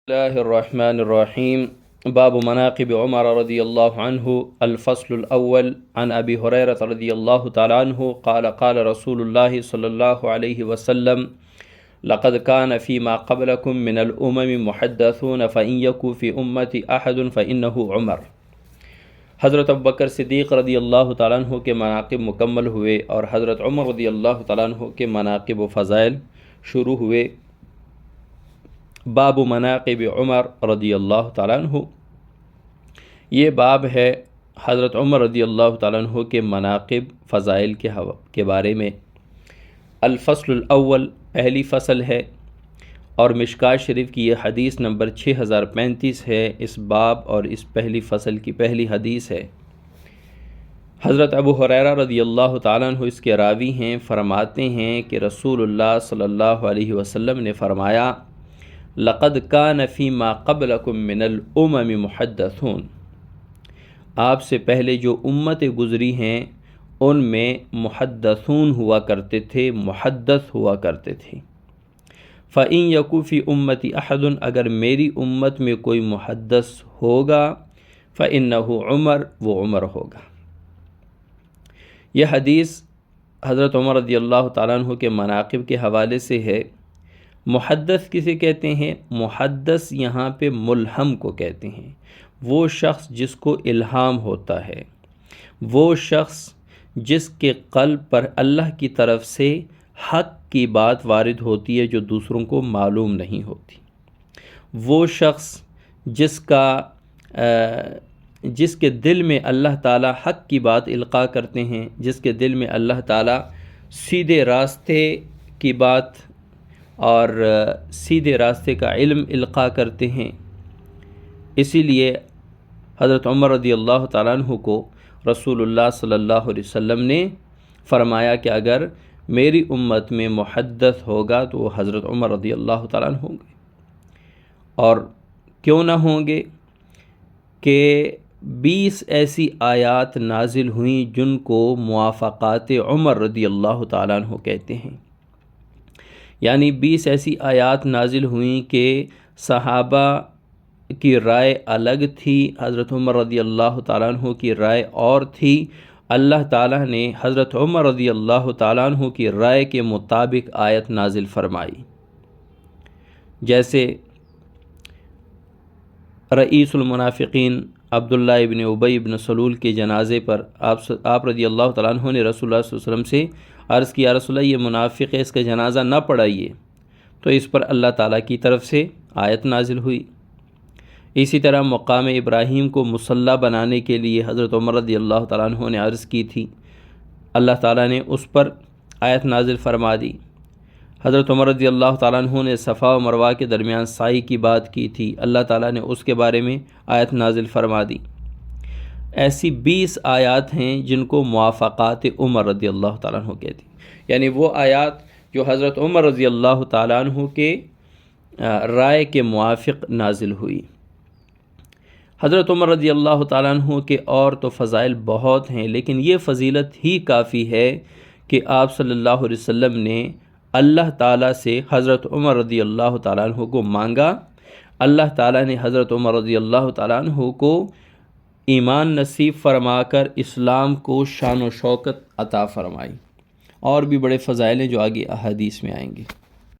الله الرحمن الرحيم. باب مناقب عمر رضي الله عنه. الفصل الأول. عن أبي هريرة رضي الله تعالى عنه قال قال رسول الله صلى الله عليه وسلم لقد كان فيما قبلكم من الأمم محدثون فإن يكن في أمتي أحد فإنه عمر. حضرت ابوبکر صدیق رضی اللہ تعالیٰ عنہ کے مناقب مکمل ہوئے اور حضرت عمر رضی اللہ تعالیٰ عنہ کے مناقب و فضائل شروع ہوئے. باب مناقب عمر رضی اللہ تعالیٰ عنہ. یہ باب ہے حضرت عمر رضی اللہ تعالیٰ عنہ کے مناقب فضائل کے بارے میں. الفصل الاول پہلی فصل ہے اور مشکات شریف کی یہ حدیث نمبر 6035 ہے. اس باب اور اس پہلی فصل کی پہلی حدیث ہے. حضرت ابو ہریرہ رضی اللہ تعالیٰ عنہ اس کے راوی ہیں. فرماتے ہیں کہ رسول اللہ صلی اللہ علیہ وسلم نے فرمایا لقد کان فیما قبلکم من الامم محدثون. آپ سے پہلے جو امتیں گزری ہیں ان میں محدثون ہوا کرتے تھے، محدث ہوا کرتے تھے. فَإِن يَكُن فِي أُمَّتِي أَحَدٌ، اگر میری امت میں کوئی محدث ہوگا فَإِنَّهُ عمر، وہ عمر ہوگا. یہ حدیث حضرت عمر رضی اللہ تعالیٰ عنہ کے مناقب کے حوالے سے ہے. محدث کسے کہتے ہیں؟ محدث یہاں پہ ملہم کو کہتے ہیں. وہ شخص جس کو الہام ہوتا ہے، وہ شخص جس کے قلب پر اللہ کی طرف سے حق کی بات وارد ہوتی ہے جو دوسروں کو معلوم نہیں ہوتی. وہ شخص جس کے دل میں اللہ تعالیٰ حق کی بات القاء کرتے ہیں، جس کے دل میں اللہ تعالیٰ سیدھے راستے کی بات اور سیدھے راستے کا علم القاء کرتے ہیں. اسی لیے حضرت عمر رضی اللہ تعالیٰ عنہ کو رسول اللہ صلی اللہ علیہ وسلم نے فرمایا کہ اگر میری امت میں محدث ہوگا تو وہ حضرت عمر رضی اللہ تعالیٰ عنہ ہوں گے. اور کیوں نہ ہوں گے کہ 20 ایسی آیات نازل ہوئیں جن کو موافقات عمر رضی اللہ تعالیٰ عنہ کہتے ہیں. یعنی 20 ایسی آیات نازل ہوئیں کہ صحابہ کی رائے الگ تھی، حضرت عمر رضی اللہ تعالیٰ عنہ کی رائے اور تھی. اللہ تعالیٰ نے حضرت عمر رضی اللہ تعالیٰ عنہ کی رائے کے مطابق آیت نازل فرمائی. جیسے رئیس المنافقین عبداللہ ابن ابی ابن سلول کے جنازے پر آپ رضی اللہ تعالیٰ عنہ نے رسول اللہ صلی اللہ علیہ وسلم سے عرض کیا رسول اللہ یہ منافق ہے، اس کا جنازہ نہ پڑھائیے. تو اس پر اللہ تعالیٰ کی طرف سے آیت نازل ہوئی. اسی طرح مقام ابراہیم کو مصلی بنانے کے لیے حضرت عمر رضی اللہ تعالیٰ عنہ نے عرض کی تھی، اللہ تعالیٰ نے اس پر آیت نازل فرما دی. حضرت عمر رضی اللہ تعالیٰ عنہ نے صفا و مروہ کے درمیان سعی کی بات کی تھی، اللہ تعالیٰ نے اس کے بارے میں آیت نازل فرما دی. ایسی 20 آیات ہیں جن کو موافقات عمر رضی اللہ تعالیٰ عنہ کہتی، یعنی وہ آیات جو حضرت عمر رضی اللہ تعالیٰ عنہ کے رائے کے موافق نازل ہوئی. حضرت عمر رضی اللہ تعالیٰ عنہ کے اور تو فضائل بہت ہیں، لیکن یہ فضیلت ہی کافی ہے کہ آپ صلی اللہ علیہ وسلم نے اللہ تعالیٰ سے حضرت عمر رضی اللہ تعالیٰ عنہ کو مانگا. اللہ تعالیٰ نے حضرت عمر رضی اللہ تعالیٰ عنہ کو ایمان نصیب فرما کر اسلام کو شان و شوکت عطا فرمائی. اور بھی بڑے فضائل ہیں جو آگے احادیث میں آئیں گے.